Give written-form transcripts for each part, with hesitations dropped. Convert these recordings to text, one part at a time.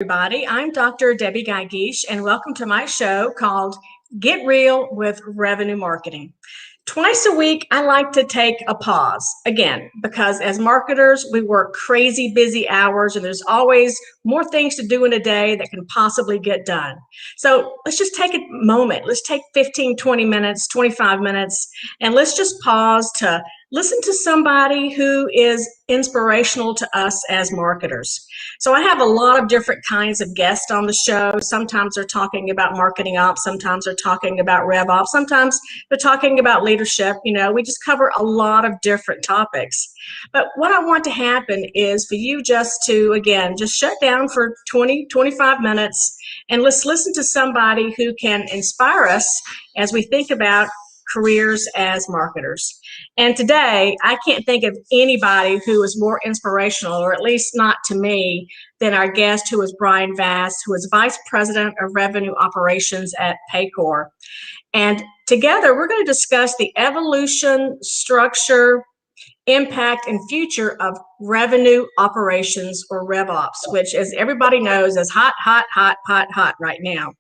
Everybody. I'm Dr. Debbie Guy-Geesh, and welcome to my show called Get Real with Revenue Marketing. Twice a week, I like to take a pause, again, because as marketers, we work crazy busy hours, and there's always more things to do in a day that can possibly get done. So let's just take a moment. Let's take 15, 20 minutes, 25 minutes, and let's just pause to listen to somebody who is inspirational to us as marketers. So I have a lot of different kinds of guests on the show. Sometimes they're talking about marketing ops. Sometimes they're talking about RevOps. Sometimes they're talking about leadership. We just cover a lot of different topics. But what I want to happen is for you just to, again, just shut down for 20, 25 minutes and let's listen to somebody who can inspire us as we think about careers as marketers. And today, I can't think of anybody who is more inspirational, or at least not to me, than our guest, who is Brian Vass, who is Vice President of Revenue Operations at Paycor. And together, we're going to discuss the evolution, structure, impact, and future of revenue operations, or RevOps, which, as everybody knows, is hot right now.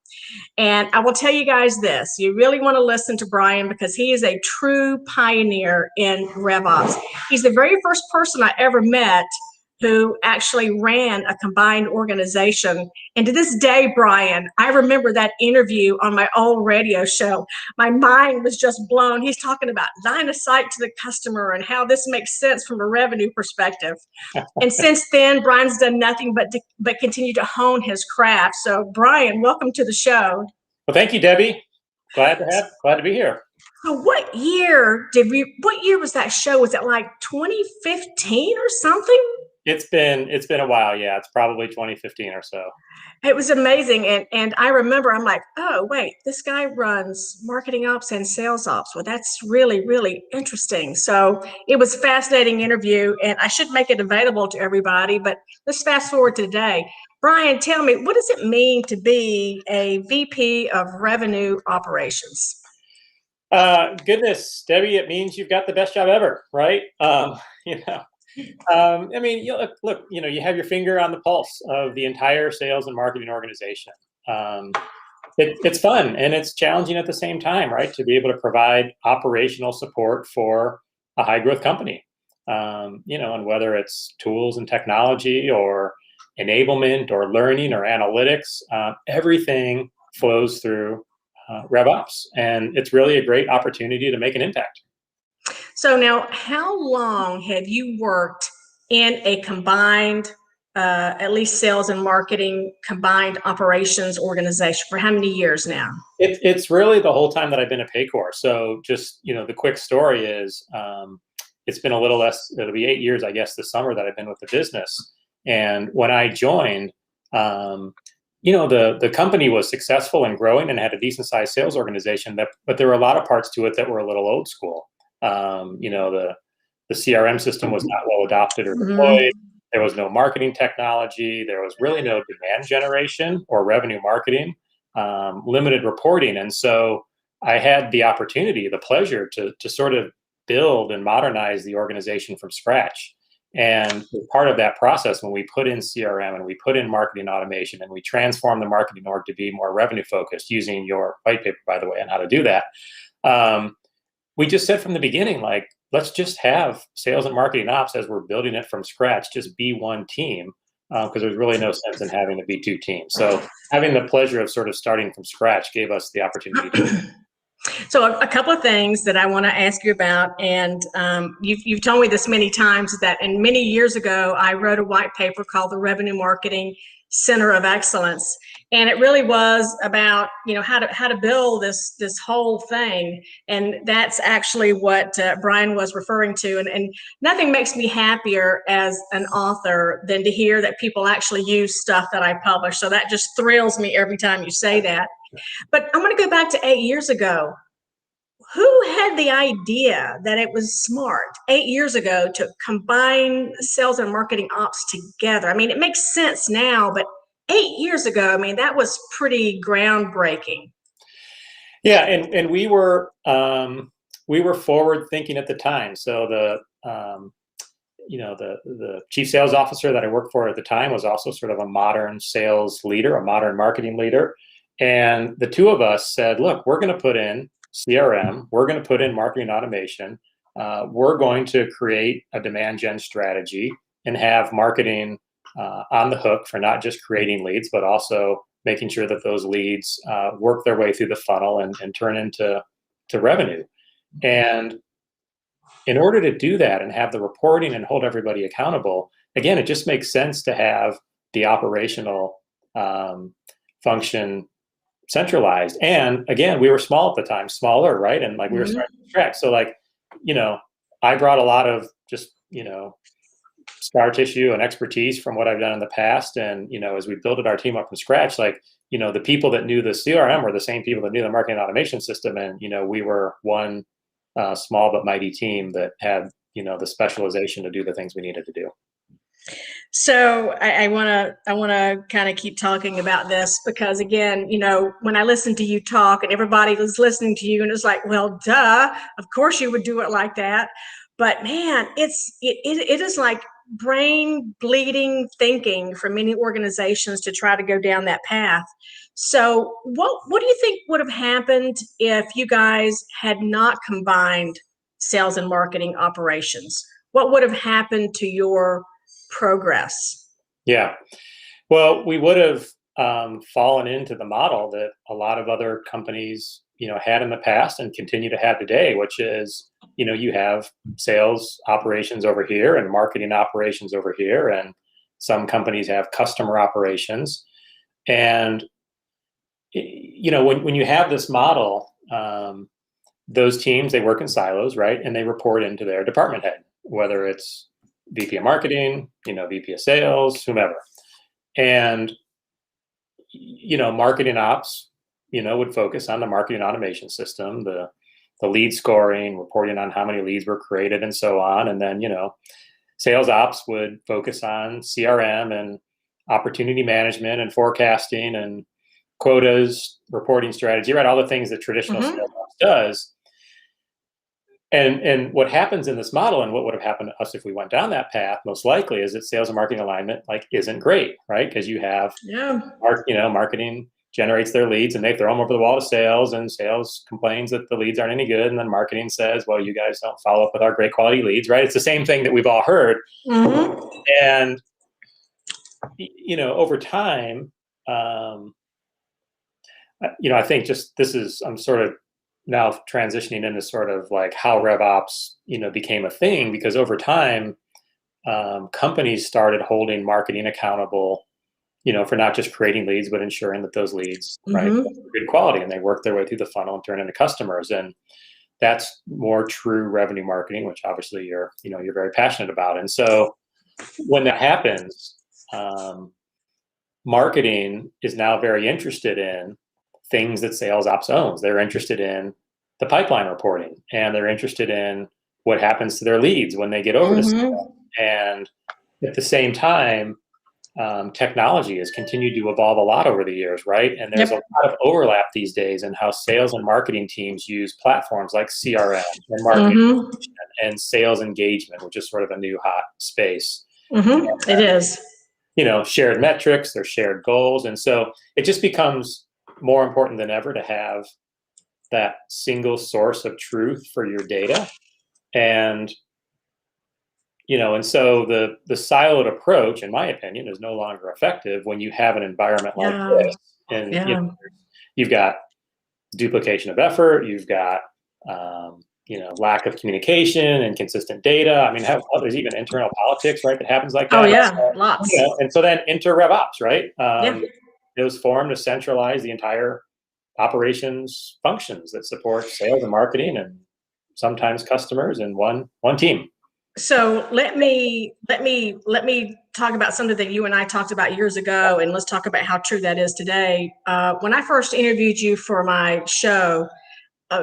And I will tell you guys this, you really want to listen to Brian because he is a true pioneer in RevOps. He's the very first person I ever met who actually ran a combined organization. And to this day, Brian, I remember that interview on my old radio show. My mind was just blown. He's talking about line of sight to the customer and how this makes sense from a revenue perspective. And since then, Brian's done nothing but continue to hone his craft. So Brian, welcome to the show. Well, thank you, Debbie. Glad to be here. So what year was that show? Was it like 2015 or something? It's been a while. Yeah, it's probably 2015 or so. It was amazing. And I remember I'm like, oh, wait, this guy runs marketing ops and sales ops. Well, that's really, really interesting. So it was a fascinating interview, and I should make it available to everybody. But let's fast forward to today. Brian, tell me, what does it mean to be a VP of Revenue Operations? Goodness, Debbie, it means you've got the best job ever, right? Look, you have your finger on the pulse of the entire sales and marketing organization. It's fun and it's challenging at the same time, right? To be able to provide operational support for a high growth company, and whether it's tools and technology or enablement or learning or analytics, everything flows through RevOps, and it's really a great opportunity to make an impact. So now, how long have you worked in a combined, at least sales and marketing, combined operations organization? For how many years now? It's really the whole time that I've been at Paycor. So just, the quick story is it's been a little less, it'll be 8 years, I guess, this summer that I've been with the business. And when I joined, the company was successful and growing and had a decent sized sales organization, but there were a lot of parts to it that were a little old school. The CRM system was not well adopted or deployed. There was no marketing technology. There was really no demand generation or revenue marketing, limited reporting. And so I had the opportunity, the pleasure to sort of build and modernize the organization from scratch. And part of that process, when we put in CRM and we put in marketing automation and we transform the marketing org to be more revenue focused, using your white paper, by the way, on how to do that, we just said from the beginning, like, let's just have sales and marketing ops, as we're building it from scratch, just be one team, because there's really no sense in having to be two teams. So having the pleasure of sort of starting from scratch gave us the opportunity to. So a couple of things that I want to ask you about, and you've told me this many times, that and many years ago, I wrote a white paper called the Revenue Marketing Center of Excellence. And it really was about, how to build this whole thing. And that's actually what Brian was referring to. And nothing makes me happier as an author than to hear that people actually use stuff that I publish. So that just thrills me every time you say that. But I'm going to go back to 8 years ago. Who had the idea that it was smart 8 years ago to combine sales and marketing ops together? I mean, it makes sense now, but 8 years ago, I mean, that was pretty groundbreaking. Yeah, and we were forward thinking at the time. So the chief sales officer that I worked for at the time was also sort of a modern sales leader, a modern marketing leader. And the two of us said, look, we're going to put in CRM, we're going to put in marketing automation, we're going to create a demand gen strategy and have marketing on the hook for not just creating leads, but also making sure that those leads work their way through the funnel and turn into revenue. And in order to do that and have the reporting and hold everybody accountable, again, it just makes sense to have the operational function centralized. And again, we were small at the time, smaller, right? And like we were starting to track. So like, I brought a lot of just, scar tissue and expertise from what I've done in the past. And, as we built our team up from scratch, like, the people that knew the CRM were the same people that knew the marketing automation system. And, we were one small but mighty team that had, the specialization to do the things we needed to do. So I want to kind of keep talking about this because again, when I listen to you talk and everybody was listening to you and it's like, well, duh, of course you would do it like that. But man, it is like brain bleeding thinking for many organizations to try to go down that path. So what do you think would have happened if you guys had not combined sales and marketing operations? What would have happened to your progress? Yeah. Well, we would have fallen into the model that a lot of other companies, had in the past and continue to have today, which is, you have sales operations over here and marketing operations over here. And some companies have customer operations. And, when you have this model, those teams, they work in silos, right? And they report into their department head, whether it's VP of marketing, VP of sales, whomever. And, marketing ops, would focus on the marketing automation system, the lead scoring, reporting on how many leads were created and so on. And then, sales ops would focus on CRM and opportunity management and forecasting and quotas, reporting strategy, right? All the things that traditional sales ops does. And what happens in this model and what would have happened to us if we went down that path, most likely, is that sales and marketing alignment isn't great, right? Because you have, marketing generates their leads and they throw them over the wall to sales, and sales complains that the leads aren't any good, and then marketing says, well, you guys don't follow up with our great quality leads, right? It's the same thing that we've all heard. And over time, I think just I'm sort of now transitioning into sort of like how RevOps, became a thing, because over time, companies started holding marketing accountable, for not just creating leads, but ensuring that those leads, right, were good quality and they work their way through the funnel and turn into customers. And that's more true revenue marketing, which obviously you're very passionate about. And so when that happens, marketing is now very interested in things that sales ops owns. They're interested in the pipeline reporting, and they're interested in what happens to their leads when they get over to sales. And at the same time, technology has continued to evolve a lot over the years, right? And there's a lot of overlap these days in how sales and marketing teams use platforms like CRM and marketing and sales engagement, which is sort of a new hot space. It is. Shared metrics, there's shared goals. And so it just becomes more important than ever to have that single source of truth for your data. And and so the siloed approach, in my opinion, is no longer effective when you have an environment like this. And you've got duplication of effort, you've got lack of communication and consistent data. I mean, there's even internal politics, right, that happens like that. Oh yeah, lots. And so then enter RevOps, right? It was formed to centralize the entire operations functions that support sales and marketing and sometimes customers in one team. So let me talk about something that you and I talked about years ago, and let's talk about how true that is today. When I first interviewed you for my show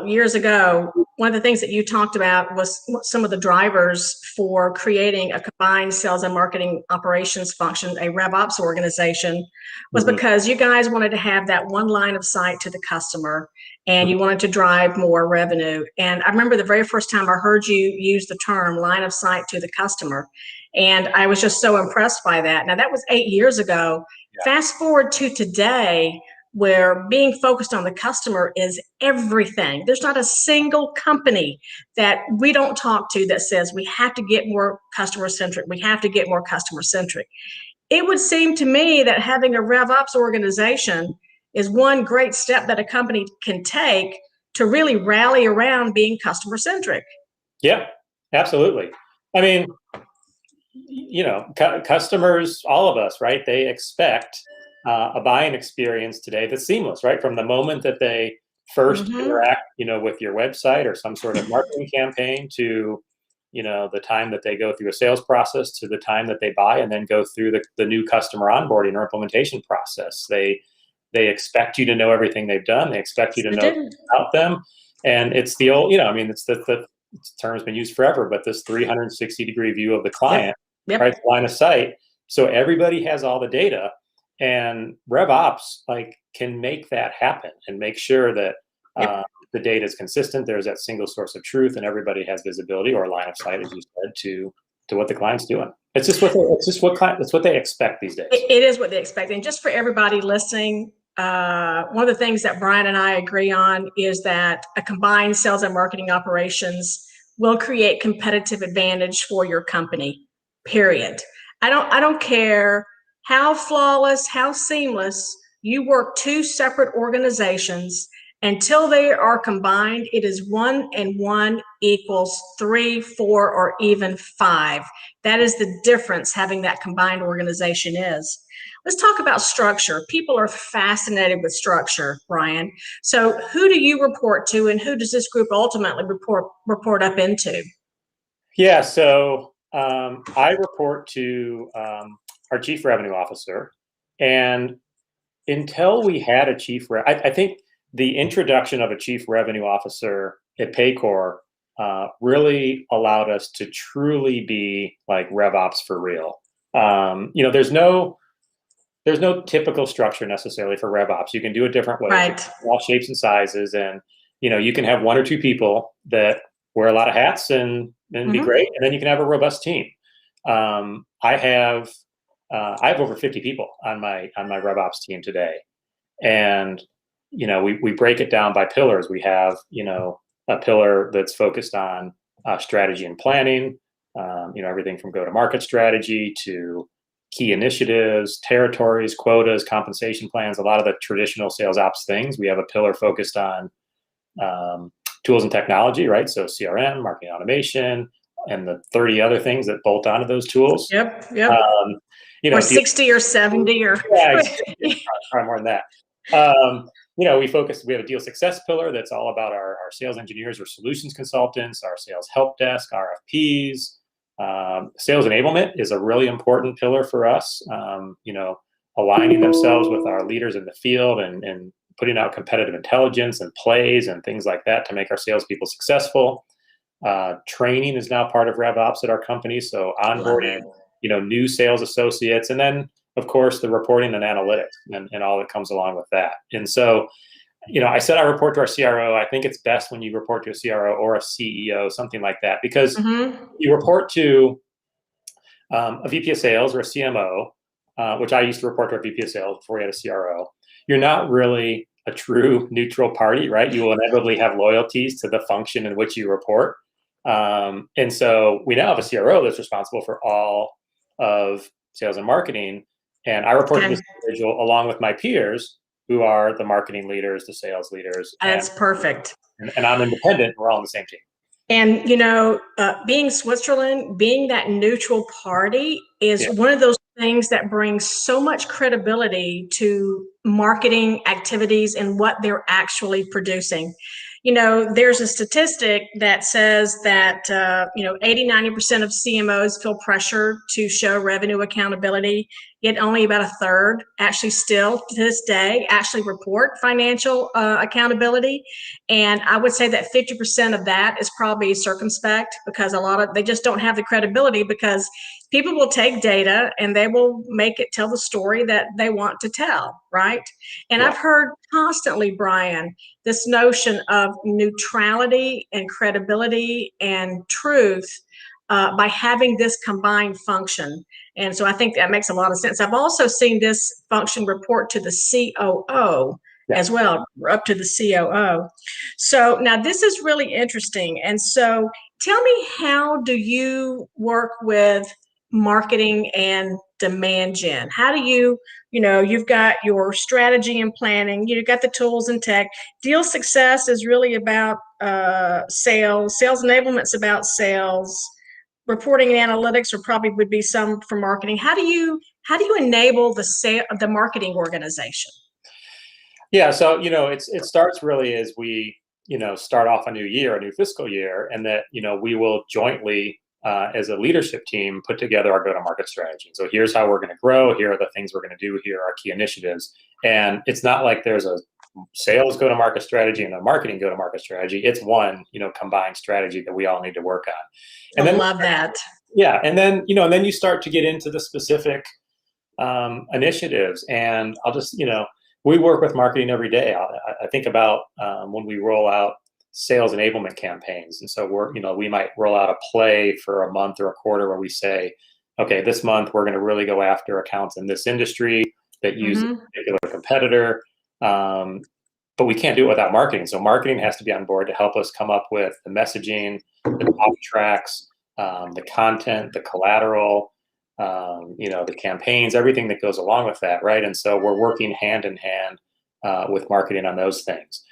years ago, one of the things that you talked about was some of the drivers for creating a combined sales and marketing operations function, a RevOps organization, was because you guys wanted to have that one line of sight to the customer, and you wanted to drive more revenue. And I remember the very first time I heard you use the term line of sight to the customer, And I was just so impressed by that. Now, that was 8 years ago. Yeah. Fast forward to today, where being focused on the customer is everything. There's not a single company that we don't talk to that says we have to get more customer centric. We have to get more customer centric. It would seem to me that having a RevOps organization is one great step that a company can take to really rally around being customer centric. Yeah, absolutely. I mean, customers, all of us, right? They expect a buying experience today that's seamless, right? From the moment that they first interact, with your website or some sort of marketing campaign to, the time that they go through a sales process to the time that they buy and then go through the new customer onboarding or implementation process. They expect you to know everything they've done. They expect you to know about them. And it's the old, it's the term's been used forever, but this 360-degree view of the client, right? Line of sight. So everybody has all the data, and RevOps can make that happen and make sure that the data is consistent. There's that single source of truth, and everybody has visibility or line of sight, as you said, to what the client's doing. It's just what they expect these days. It is what they expect. And just for everybody listening, one of the things that Brian and I agree on is that a combined sales and marketing operations will create competitive advantage for your company, period. I don't care how flawless, how seamless you work two separate organizations. Until they are combined, it is 1 and 1 equals 3, 4, or even 5. That is the difference having that combined organization is. Let's talk about structure. People are fascinated with structure, Brian. So who do you report to, and who does this group ultimately report up into? Yeah, so I report to our chief revenue officer. And until we had a I think the introduction of a chief revenue officer at Paycor really allowed us to truly be like RevOps for real. There's no typical structure necessarily for RevOps. You can do it different ways, right? All shapes and sizes, and you can have 1 or 2 people that wear a lot of hats and be great, and then you can have a robust team. I have over 50 people on my RevOps team today, and we break it down by pillars. We have a pillar that's focused on strategy and planning. Everything from go-to-market strategy to key initiatives, territories, quotas, compensation plans, a lot of the traditional sales ops things. We have a pillar focused on tools and technology, right? So CRM, marketing automation, and the 30 other things that bolt onto those tools. Yep. Or 60 or 70 or probably more than that. We have a deal success pillar that's all about our sales engineers or solutions consultants, our sales help desk, RFPs. Sales enablement is a really important pillar for us. Aligning themselves with our leaders in the field and putting out competitive intelligence and plays and things like that to make our salespeople successful. Training is now part of RevOps at our company, so onboarding, new sales associates, and then of course the reporting and analytics and all that comes along with that. And so, I said I report to our CRO. I think it's best when you report to a CRO or a CEO, something like that, because you report to a VP of sales or a CMO, which I used to report to a VP of sales before we had a CRO. You're not really a true neutral party, right? You will inevitably have loyalties to the function in which you report. And so we now have a CRO that's responsible for all of sales and marketing. And I report to this individual along with my peers who are the marketing leaders, the sales leaders. That's perfect. And I'm independent. We're all on the same team. And, being Switzerland, being that neutral party is one of those things that brings so much credibility to marketing activities and what they're actually producing. There's a statistic that says that, 80-90% of CMOs feel pressure to show revenue accountability, yet only about a third actually still to this day actually report financial accountability. And I would say that 50% of that is probably circumspect because they just don't have the credibility because people will take data and they will make it tell the story that they want to tell, right? And I've heard constantly, Brian, this notion of neutrality and credibility and truth by having this combined function. And so I think that makes a lot of sense. I've also seen this function report to the COO as well, up to the COO. So now this is really interesting. And so tell me, how do you work with marketing and demand gen? How do you, you've got your strategy and planning, you've got the tools and tech. Deal success is really about sales enablement's about sales. Reporting and analytics would be some for marketing. How do you enable the marketing organization? Yeah, so it starts really as we start off a new year, a new fiscal year, and that we will jointly as a leadership team put together our go-to-market strategy. So here's how we're going to grow. Here are the things we're going to do. Here are our key initiatives. And it's not like there's a sales go-to-market strategy and a marketing go-to-market strategy. It's one combined strategy that we all need to work on. And I love that. Yeah, and then you start to get into the specific initiatives. And I'll just we work with marketing every day. I think about when we roll out sales enablement campaigns. And so we might roll out a play for a month or a quarter where we say, okay, this month we're going to really go after accounts in this industry that use a particular competitor. But we can't do it without marketing. So marketing has to be on board to help us come up with the messaging, the talk tracks, the content, the collateral, the campaigns, everything that goes along with that, right? And so we're working hand in hand with marketing on those things.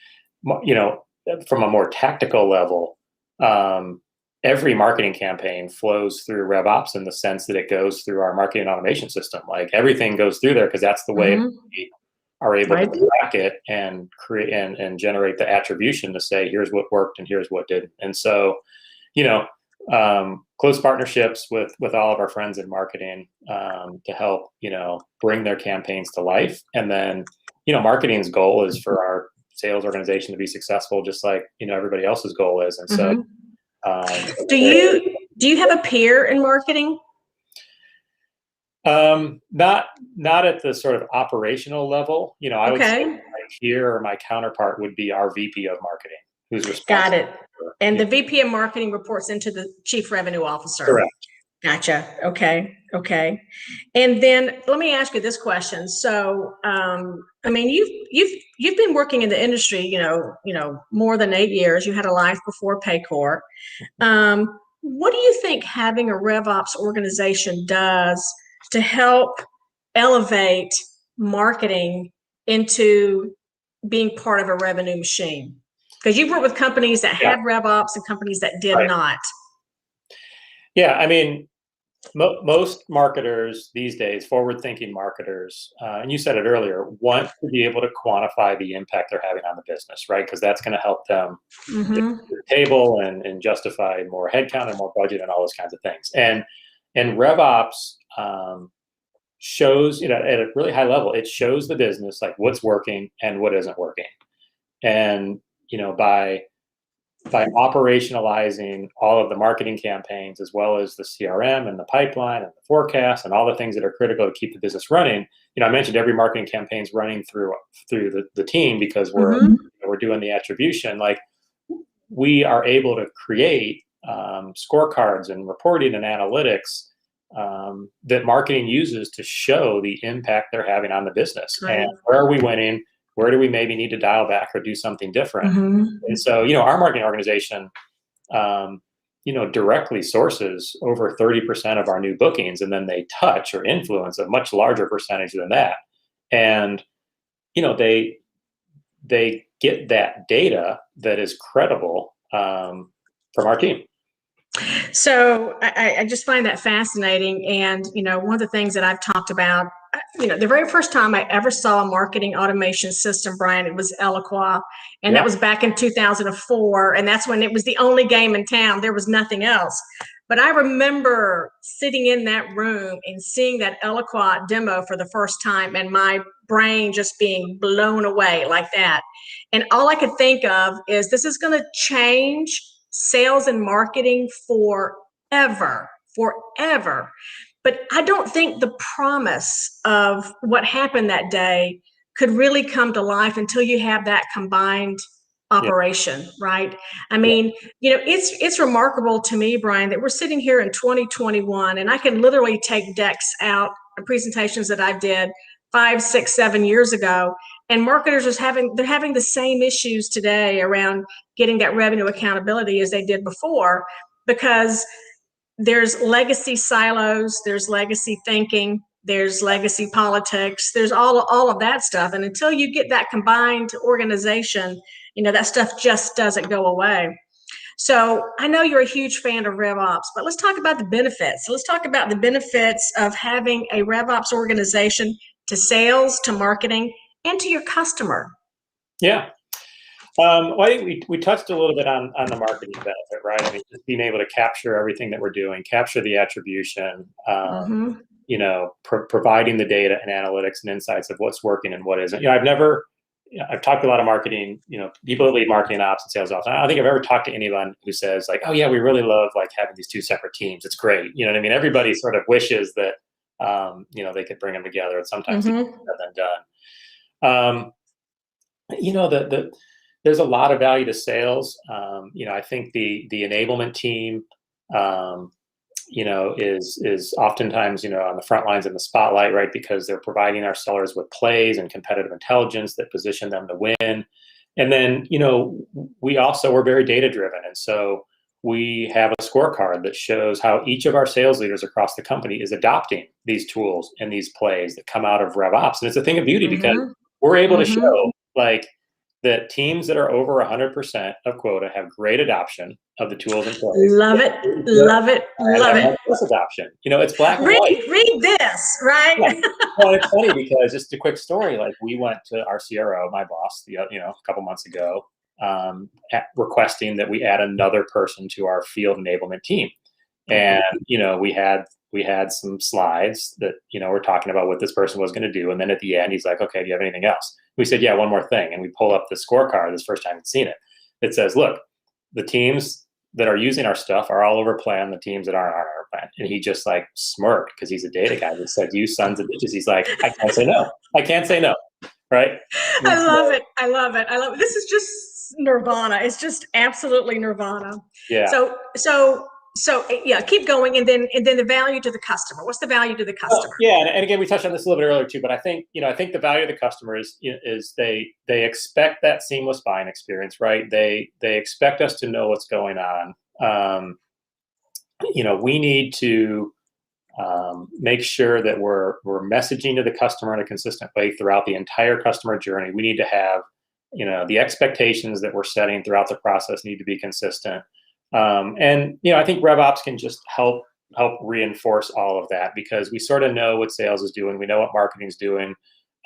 From a more tactical level, every marketing campaign flows through RevOps in the sense that it goes through our marketing automation system. Like everything goes through there because that's the way we are able to track it and create and generate the attribution to say, here's what worked and here's what didn't. And so, close partnerships with all of our friends in marketing to help, bring their campaigns to life. And then, marketing's goal is for our sales organization to be successful, just like everybody else's goal is. And so, do you have a peer in marketing? Not at the sort of operational level. I would say my peer or my counterpart would be our VP of marketing, who's responsible. Got it. And the VP of marketing reports into the Chief Revenue Officer. Correct. Gotcha. Okay. And then let me ask you this question. So, you've been working in the industry, more than 8 years. You had a life before Paycor. What do you think having a RevOps organization does to help elevate marketing into being part of a revenue machine? Because you've worked with companies that had RevOps and companies that did not. Yeah, most marketers these days, forward-thinking marketers, and you said it earlier, want to be able to quantify the impact they're having on the business, right? Because that's going to help them get to the table and justify more headcount and more budget and all those kinds of things. And RevOps shows, at a really high level, it shows the business like what's working and what isn't working. And by operationalizing all of the marketing campaigns, as well as the CRM and the pipeline and the forecast and all the things that are critical to keep the business running. I mentioned every marketing campaign is running through the team because we're doing the attribution. Like we are able to create scorecards and reporting and analytics that marketing uses to show the impact they're having on the business. And where are we winning? Where do we maybe need to dial back or do something different? And so, our marketing organization, directly sources over 30% of our new bookings, and then they touch or influence a much larger percentage than that. And, they get that data that is credible from our team. So I just find that fascinating. And, one of the things that I've talked about, the very first time I ever saw a marketing automation system, Brian, it was Eloqua. And that was back in 2004. And that's when it was the only game in town. There was nothing else. But I remember sitting in that room and seeing that Eloqua demo for the first time and my brain just being blown away like that. And all I could think of is this is going to change sales and marketing forever. But I don't think the promise of what happened that day could really come to life until you have that combined operation, right? I mean, it's remarkable to me, Brian, that we're sitting here in 2021 and I can literally take decks out, presentations that I did 5, 6, 7 years ago, and marketers they're having the same issues today around getting that revenue accountability as they did before, because there's legacy silos, there's legacy thinking, there's legacy politics, there's all of that stuff. And until you get that combined organization, that stuff just doesn't go away. So I know you're a huge fan of RevOps, but let's talk about the benefits. Let's talk about the benefits of having a RevOps organization to sales, to marketing, and to your customer. Yeah. Well, I think we touched a little bit on the marketing benefit, right? I mean, just being able to capture everything that we're doing, capture the attribution, providing the data and analytics and insights of what's working and what isn't. I've talked to a lot of marketing, people that lead marketing ops and sales ops. I don't think I've ever talked to anyone who says like, oh yeah, we really love like having these two separate teams. It's great. You know what I mean? Everybody sort of wishes that, they could bring them together, and sometimes it's done. There's a lot of value to sales. I think the enablement team, is oftentimes, on the front lines in the spotlight, right? Because they're providing our sellers with plays and competitive intelligence that position them to win. And then, we're very data driven. And so we have a scorecard that shows how each of our sales leaders across the company is adopting these tools and these plays that come out of RevOps. And it's a thing of beauty because we're able to show like that teams that are over 100% of quota have great adoption of the tools and plays. Love it. Adoption. It's black and white. Read this, right? Yeah. Well, it's funny because just a quick story. Like we went to our CRO, my boss, a couple months ago, requesting that we add another person to our field enablement team. And, we had some slides that, we're talking about what this person was going to do. And then at the end, he's like, okay, do you have anything else? We said, yeah, one more thing. And we pull up the scorecard. This first time I'd seen it. It says, look, the teams that are using our stuff are all over plan. The teams that aren't on our plan. And he just like smirked because he's a data guy. He said, you sons of bitches. He's like, I can't say no. I can't say no. Right. I love it. This is just nirvana. It's just absolutely nirvana. Yeah. So yeah, keep going, and then the value to the customer. What's the value to the customer? Yeah, and again, we touched on this a little bit earlier too, but I think the value of the customer is they expect that seamless buying experience, right? They expect us to know what's going on. We need to make sure that we're messaging to the customer in a consistent way throughout the entire customer journey. We need to have the expectations that we're setting throughout the process need to be consistent. I think RevOps can just help reinforce all of that because we sort of know what sales is doing. We know what marketing is doing.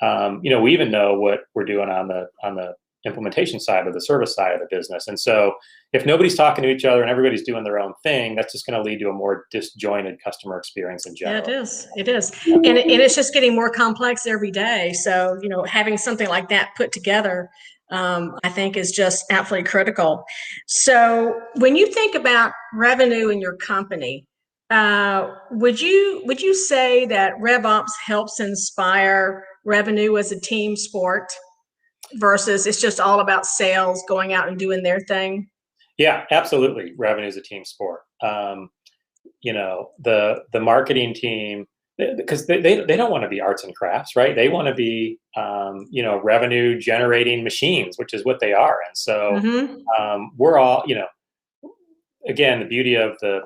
We even know what we're doing on the implementation side or the service side of the business. And so if nobody's talking to each other and everybody's doing their own thing, that's just going to lead to a more disjointed customer experience in general. Yeah, it is. And it's just getting more complex every day. So, having something like that put together, I think is just absolutely critical. So when you think about revenue in your company, would you say that RevOps helps inspire revenue as a team sport versus it's just all about sales going out and doing their thing? Yeah, absolutely. Revenue is a team sport. The marketing team, because they don't want to be arts and crafts, right? They want to be, revenue generating machines, which is what they are. And so we're all, again, the beauty of the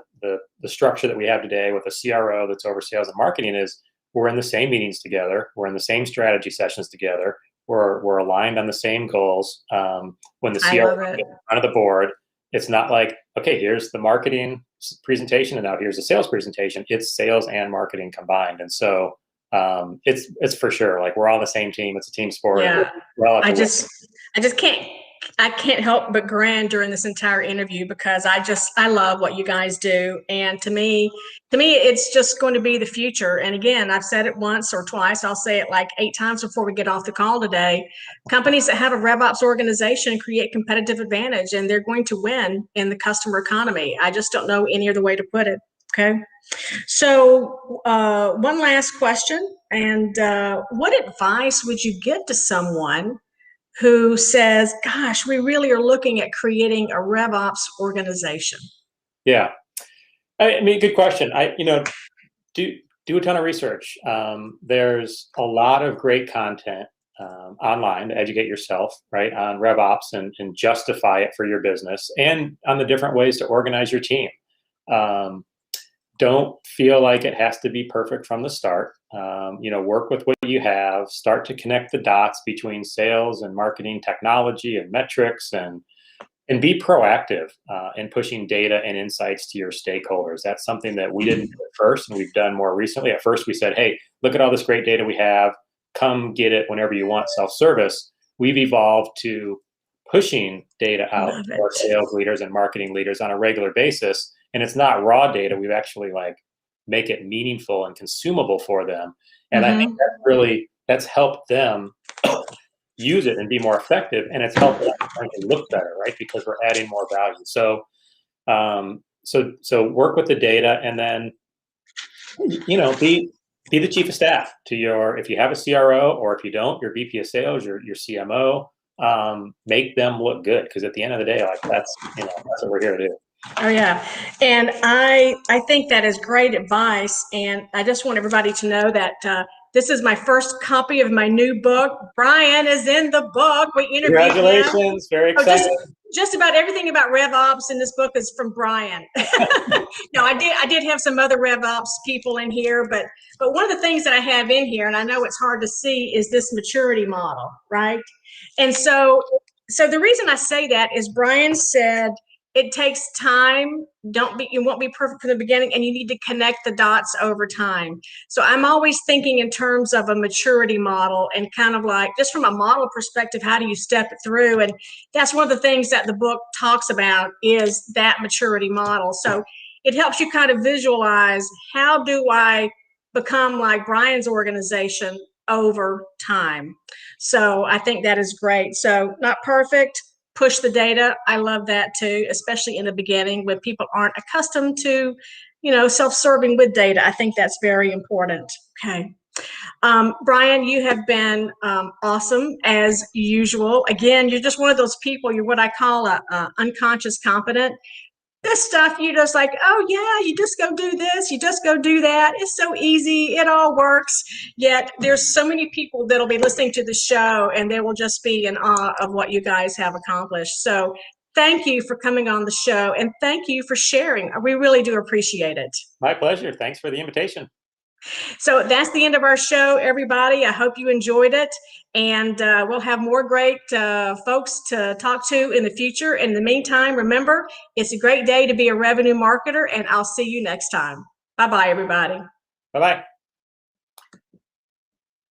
structure that we have today with a CRO that's over sales and marketing is we're in the same meetings together. We're in the same strategy sessions together. We're aligned on the same goals. When the CRO is in front of the board, it's not like, okay, here's the marketing presentation and now here's the sales presentation. It's sales and marketing combined. And so it's for sure like we're all the same team. It's a team sport. Yeah. I can't help but grin during this entire interview because I love what you guys do. And to me, it's just going to be the future. And again, I've said it once or twice. I'll say it like 8 times before we get off the call today. Companies that have a RevOps organization create competitive advantage and they're going to win in the customer economy. I just don't know any other way to put it. Okay. So one last question. And what advice would you give to someone who says, gosh, we really are looking at creating a RevOps organization? Yeah. I mean, good question. Do a ton of research. There's a lot of great content online to educate yourself, right, on RevOps and justify it for your business and on the different ways to organize your team. Don't feel like it has to be perfect from the start. Work with what you have, start to connect the dots between sales and marketing technology and metrics and be proactive in pushing data and insights to your stakeholders. That's something that we didn't do at first and we've done more recently. At first we said, hey, look at all this great data we have. Come get it whenever you want, self-service. We've evolved to pushing data out to our sales leaders and marketing leaders on a regular basis. And it's not raw data. We've actually make it meaningful and consumable for them. And I think that's helped them use it and be more effective, and it's helped them look better, right? Because we're adding more value. So, so work with the data, and then be the chief of staff to your. If you have a CRO, or if you don't, your VP of sales, your CMO. Make them look good, because at the end of the day, that's what we're here to do. Oh yeah, and I think that is great advice, and I just want everybody to know that this is my first copy of my new book. Brian is in the book. We interviewed him. Congratulations! Very excited. Just about everything about RevOps in this book is from Brian. No, I did have some other RevOps people in here, but one of the things that I have in here, and I know it's hard to see, is this maturity model, right? And so the reason I say that is Brian said, it takes time. You won't be perfect from the beginning, and you need to connect the dots over time. So I'm always thinking in terms of a maturity model, and kind of just from a model perspective, how do you step it through? And that's one of the things that the book talks about, is that maturity model. So it helps you kind of visualize, how do I become like Brian's organization over time? So I think that is great. So not perfect. Push the data. I love that too, especially in the beginning when people aren't accustomed to, self-serving with data. I think that's very important. Okay. Brian, you have been awesome as usual. Again, you're just one of those people. You're what I call a unconscious competent. This stuff, you just oh yeah, you just go do this, you just go do that. It's so easy, it all works. Yet there's so many people that'll be listening to the show, and they will just be in awe of what you guys have accomplished. So thank you for coming on the show, and thank you for sharing. We really do appreciate it. My pleasure. Thanks for the invitation. So that's the end of our show, everybody. I hope you enjoyed it, and we'll have more great folks to talk to in the future. In the meantime, remember, it's a great day to be a revenue marketer, and I'll see you next time. Bye-bye, everybody. Bye-bye.